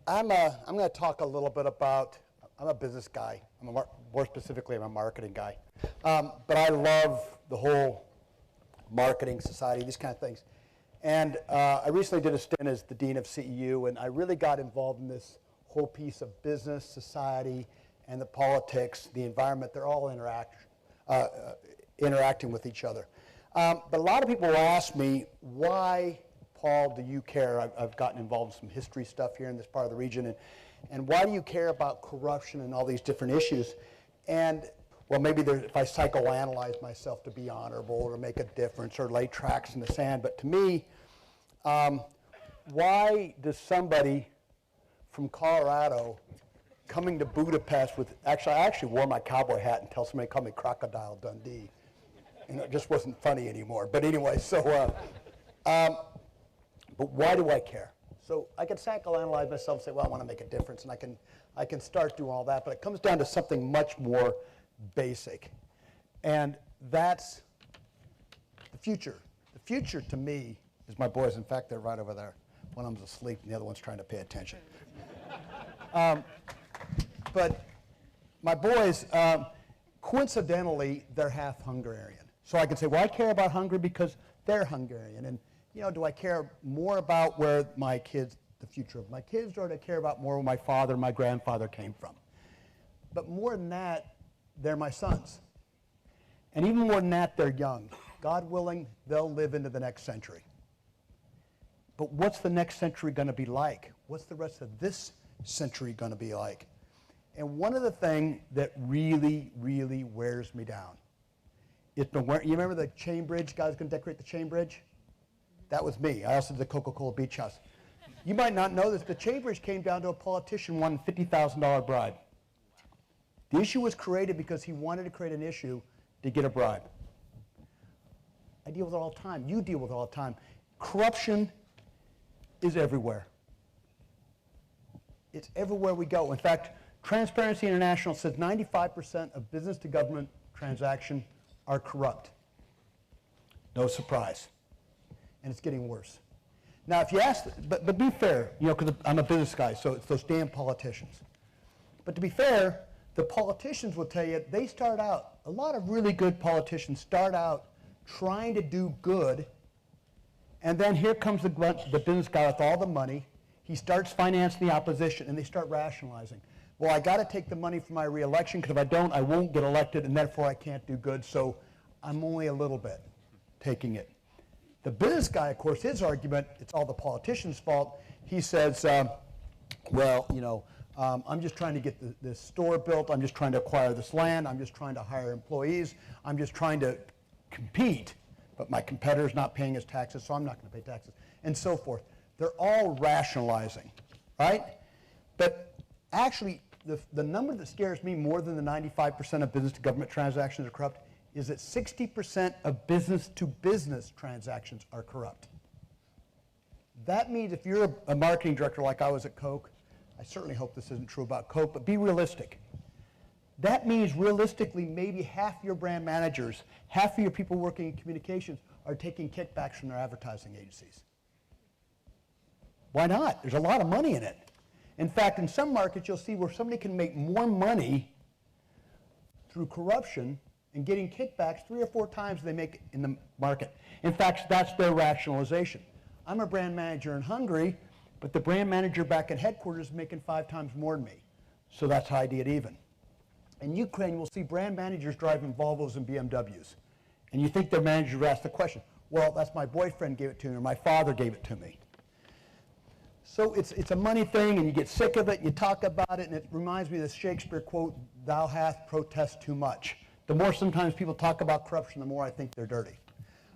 I'm going to talk a little bit about, I'm a business guy. More specifically, I'm a marketing guy. But I love the whole marketing society, these kind of things. And I recently did a stint as the dean of CEU, and I really got involved in this whole piece of business, society, and the politics, the environment. They're all interacting with each other. But a lot of people ask me, why, Paul, do you care? I've gotten involved in some history stuff here in this part of the region. And why do you care about corruption and all these different issues? And, well, maybe if I psychoanalyze myself to be honorable or make a difference or lay tracks in the sand. But to me, why does somebody from Colorado coming to Budapest with, I actually wore my cowboy hat until somebody called me Crocodile Dundee. And it just wasn't funny anymore. But anyway, so, but why do I care? So I can psychoanalyze myself and say, well, I want to make a difference, and I can start doing all that, but it comes down to something much more basic, and that's the future. The future to me is my boys. In fact, they're right over there. One of them's asleep, and the other one's trying to pay attention. But my boys, coincidentally, they're half Hungarian. So I can say, well, I care about Hungary because they're Hungarian. And, you know, do I care more about where my kids, the future of my kids, or do I care about more where my father, my grandfather came from? But more than that, they're my sons. And even more than that, they're young. God willing, they'll live into the next century. But what's the next century going to be like? What's the rest of this century going to be like? And one of the things that really, really wears me down is you remember the chain bridge? Guys going to decorate the chain bridge? That was me. I also did the Coca-Cola Beach House. You might not know this. The chain bridge came down to a politician wanting a $50,000 bribe. The issue was created because he wanted to create an issue to get a bribe. I deal with it all the time. You deal with it all the time. Corruption is everywhere. It's everywhere we go. In fact, Transparency International says 95% of business-to-government transactions are corrupt. No surprise. And it's getting worse. Now, if you ask, but be fair, you know, because I'm a business guy, so it's those damn politicians. But to be fair, the politicians will tell you, they start out, a lot of really good politicians start out trying to do good, and then here comes the business guy with all the money. He starts financing the opposition, and they start rationalizing. Well, I got to take the money for my reelection, because if I don't, I won't get elected, and therefore I can't do good, so I'm only a little bit taking it. The business guy, of course, his argument, it's all the politician's fault. He says, well, you know, I'm just trying to get this store built. I'm just trying to acquire this land. I'm just trying to hire employees. I'm just trying to compete, but my competitor's not paying his taxes, so I'm not going to pay taxes, and so forth. They're all rationalizing, right? But actually, the number that scares me more than the 95% of business-to-government transactions are corrupt is that 60% of business-to-business transactions are corrupt. That means if you're a marketing director like I was at Coke, I certainly hope this isn't true about Coke, but be realistic. That means realistically maybe half your brand managers, half of your people working in communications are taking kickbacks from their advertising agencies. Why not? There's a lot of money in it. In fact, in some markets you'll see where somebody can make more money through corruption and getting kickbacks 3 or 4 times they make in the market. In fact, that's their rationalization. I'm a brand manager in Hungary, but the brand manager back at headquarters is making 5 times more than me. So that's how I get even. In Ukraine, we'll see brand managers driving Volvos and BMWs. And you think their manager would ask the question, well, that's my boyfriend gave it to me, or my father gave it to me. So it's a money thing, and you get sick of it, you talk about it, and it reminds me of this Shakespeare quote, thou hast protest too much. The more sometimes people talk about corruption, the more I think they're dirty.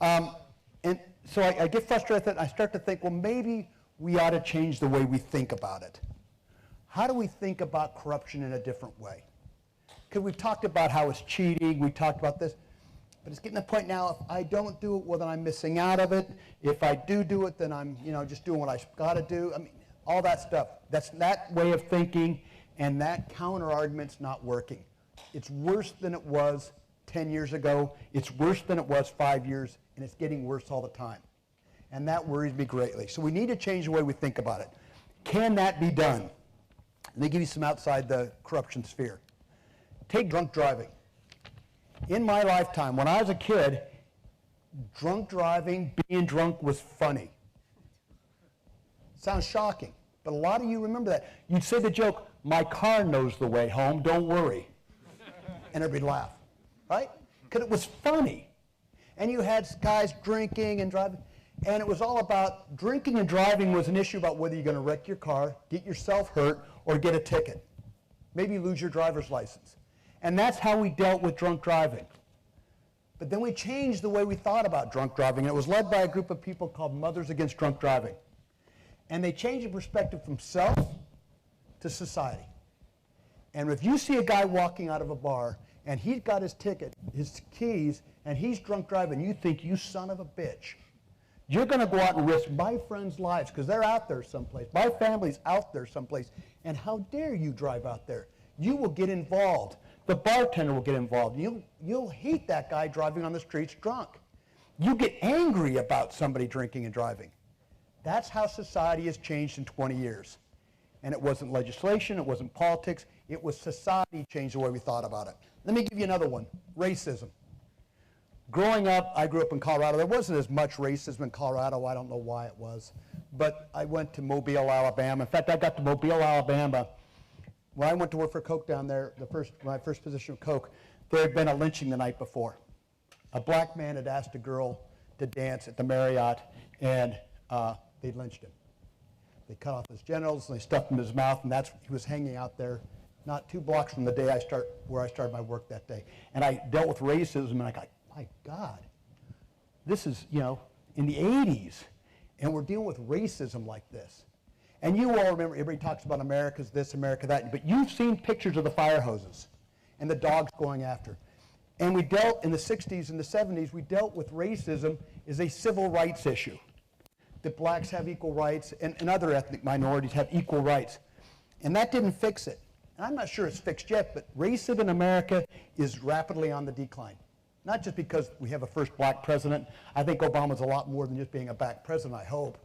And so I get frustrated with it, and I start to think, well, maybe we ought to change the way we think about it. How do we think about corruption in a different way? Because we've talked about how it's cheating, we talked about this, but it's getting to the point now, if I don't do it, well, then I'm missing out of it. If I do it, then I'm, you know, just doing what I got to do. I mean, all that stuff. That's that way of thinking, and that counter-argument's not working. It's worse than it was 10 years ago. It's worse than it was 5 years, and it's getting worse all the time. And that worries me greatly. So we need to change the way we think about it. Can that be done? Let me give you some outside the corruption sphere. Take drunk driving. In my lifetime, when I was a kid, drunk driving, being drunk was funny. Sounds shocking, but a lot of you remember that. You'd say the joke, my car knows the way home, don't worry. And everybody'd laugh, right? Because it was funny. And you had guys drinking and driving, and it was all about drinking and driving was an issue about whether you're going to wreck your car, get yourself hurt, or get a ticket. Maybe lose your driver's license. And that's how we dealt with drunk driving. But then we changed the way we thought about drunk driving. It was led by a group of people called Mothers Against Drunk Driving. And they changed the perspective from self to society. And if you see a guy walking out of a bar and he's got his ticket, his keys, and he's drunk driving, you think, you son of a bitch. You're going to go out and risk my friends' lives because they're out there someplace. My family's out there someplace. And how dare you drive out there? You will get involved. The bartender will get involved. You'll hate that guy driving on the streets drunk. You get angry about somebody drinking and driving. That's how society has changed in 20 years. And it wasn't legislation, it wasn't politics, it was society changed the way we thought about it. Let me give you another one, racism. Growing up, I grew up in Colorado. There wasn't as much racism in Colorado. I don't know why it was. But I went to Mobile, Alabama. In fact, I got to Mobile, Alabama. When I went to work for Coke down there, my first position with Coke, there had been a lynching the night before. A black man had asked a girl to dance at the Marriott, and they'd lynched him. They cut off his genitals, and they stuffed him in his mouth, and he was hanging out there not 2 blocks from the day where I started my work that day. And I dealt with racism, and I got, my God, this is, in the 80s, and we're dealing with racism like this. And you all remember, everybody talks about America's this, America that, but you've seen pictures of the fire hoses and the dogs going after. And we dealt, in the 60s and the 70s, we dealt with racism as a civil rights issue. That blacks have equal rights and other ethnic minorities have equal rights. And that didn't fix it. And I'm not sure it's fixed yet, but racism in America is rapidly on the decline. Not just because we have a first black president. I think Obama's a lot more than just being a black president, I hope.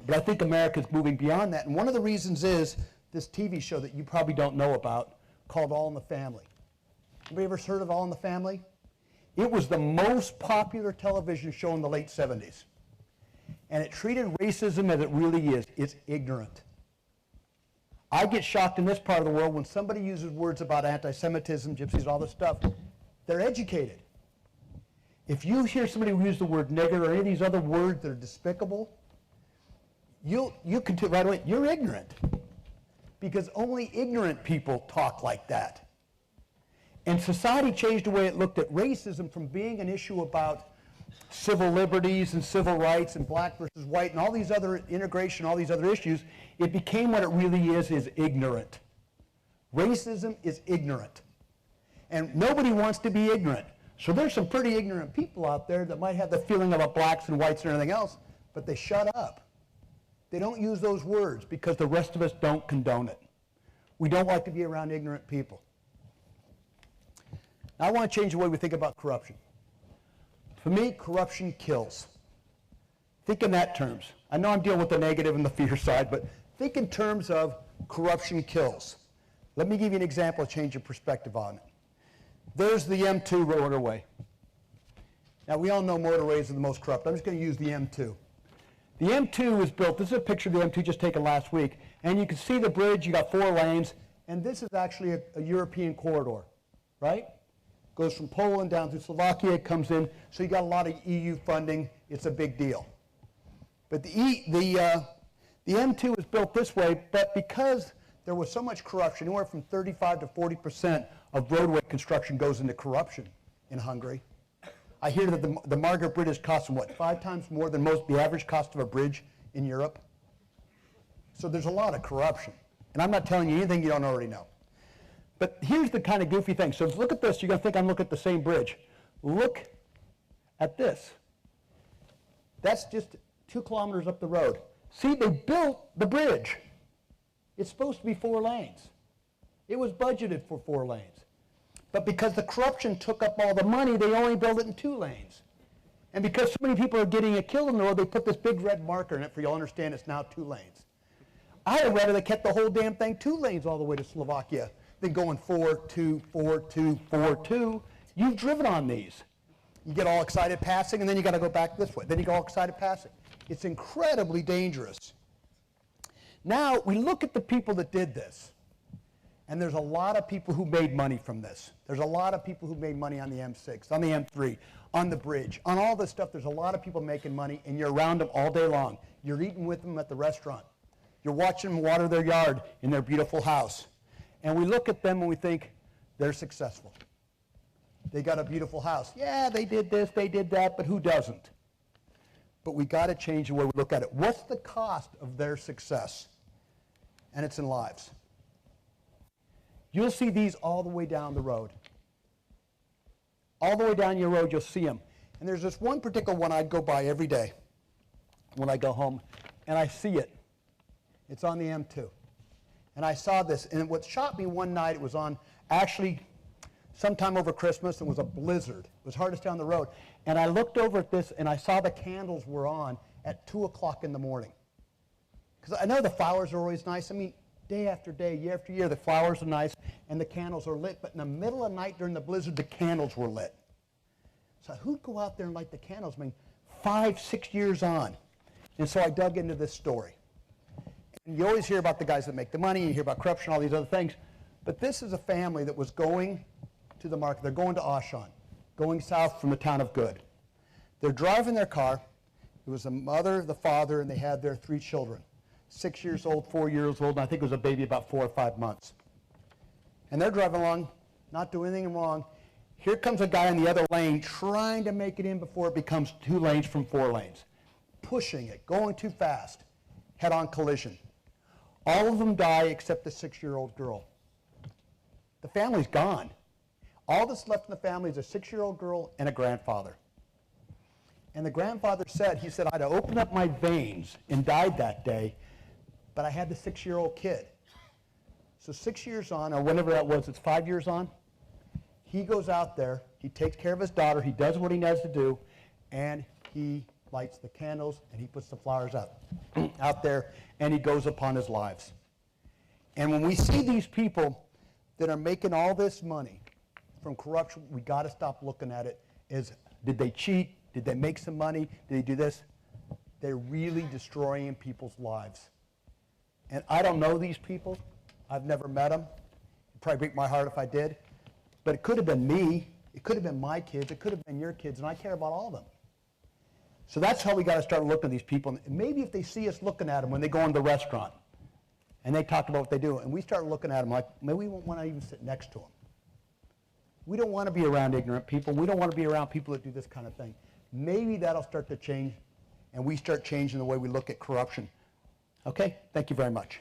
But I think America's moving beyond that. And one of the reasons is this TV show that you probably don't know about called All in the Family. Anybody ever heard of All in the Family? It was the most popular television show in the late 70s. And it treated racism as it really is. It's ignorant. I get shocked in this part of the world when somebody uses words about anti-Semitism, gypsies, all this stuff. They're educated. If you hear somebody use the word nigger or any of these other words that are despicable, you can tell right away, you're ignorant. Because only ignorant people talk like that. And society changed the way it looked at racism from being an issue about civil liberties and civil rights and black versus white and all these other integration, all these other issues. It became what it really is ignorant. Racism is ignorant. And nobody wants to be ignorant. So there's some pretty ignorant people out there that might have the feeling about blacks and whites and everything else, but they shut up. They don't use those words because the rest of us don't condone it. We don't like to be around ignorant people. Now, I want to change the way we think about corruption. For me, corruption kills. Think in that terms. I know I'm dealing with the negative and the fear side, but think in terms of corruption kills. Let me give you an example to change your perspective on it. There's the M2 motorway. Now, we all know motorways are the most corrupt. I'm just going to use the M2. The M2 was built, this is a picture of the M2 just taken last week, and you can see the bridge, you got 4 lanes, and this is actually a European corridor, right? Goes from Poland down through Slovakia, comes in, so you got a lot of EU funding, it's a big deal. But the M2 was built this way, but because there was so much corruption, anywhere from 35 to 40% of roadway construction goes into corruption in Hungary. I hear that the Margaret Bridge is costing, what, 5 times more than the average cost of a bridge in Europe? So there's a lot of corruption. And I'm not telling you anything you don't already know. But here's the kind of goofy thing. So look at this. You're going to think I'm looking at the same bridge. Look at this. That's just 2 kilometers up the road. See, they built the bridge. It's supposed to be 4 lanes. It was budgeted for 4 lanes. But because the corruption took up all the money, they only built it in 2 lanes. And because so many people are getting killed on the road, they put this big red marker in it for you to understand it's now 2 lanes. I'd rather they kept the whole damn thing 2 lanes all the way to Slovakia than going 4-2, 4-2, 4-2. You've driven on these. You get all excited passing, and then you got to go back this way. Then you get all excited passing. It's incredibly dangerous. Now, we look at the people that did this, and there's a lot of people who made money from this. There's a lot of people who made money on the M6, on the M3, on the bridge, on all this stuff. There's a lot of people making money, and you're around them all day long. You're eating with them at the restaurant. You're watching them water their yard in their beautiful house. And we look at them and we think, they're successful. They got a beautiful house. Yeah, they did this, they did that, but who doesn't? But we got to change the way we look at it. What's the cost of their success? And it's in lives. You'll see these all the way down the road. All the way down your road, you'll see them. And there's this one particular one I'd go by every day when I go home, and I see it. It's on the M2. And I saw this, and what shocked me one night, it was on actually sometime over Christmas, and it was a blizzard. It was hardest down the road. And I looked over at this, and I saw the candles were on at 2 o'clock in the morning. Because I know the flowers are always nice. I mean, day after day, year after year, the flowers are nice, and the candles are lit. But in the middle of the night during the blizzard, the candles were lit. So who'd go out there and light the candles? I mean, 5, 6 years on. And so I dug into this story. And you always hear about the guys that make the money, you hear about corruption, all these other things. But this is a family that was going to the market. They're going to Auchan, going south from the town of Good. They're driving their car. It was the mother, the father, and they had their 3 children. 6 years old, 4 years old, and I think it was a baby about 4 or 5 months. And they're driving along, not doing anything wrong. Here comes a guy in the other lane trying to make it in before it becomes 2 lanes from 4 lanes. Pushing it, going too fast, head-on collision. All of them die except the 6-year-old girl. The family's gone. All that's left in the family is a 6-year-old girl and a grandfather. And the grandfather said, he said, I'd have opened up my veins and died that day, but I had the 6-year-old kid. So 6 years on, or whenever that was, it's 5 years on, he goes out there, he takes care of his daughter, he does what he needs to do, and he lights the candles, and he puts the flowers out there, and he goes upon his lives. And when we see these people that are making all this money from corruption, we got to stop looking at it as, did they cheat? Did they make some money? Did they do this? They're really destroying people's lives. And I don't know these people. I've never met them. It'd probably break my heart if I did. But it could have been me. It could have been my kids. It could have been your kids. And I care about all of them. So that's how we got to start looking at these people. And maybe if they see us looking at them when they go into the restaurant and they talk about what they do, and we start looking at them like, maybe we won't want to even sit next to them. We don't want to be around ignorant people. We don't want to be around people that do this kind of thing. Maybe that'll start to change, and we start changing the way we look at corruption. Okay? Thank you very much.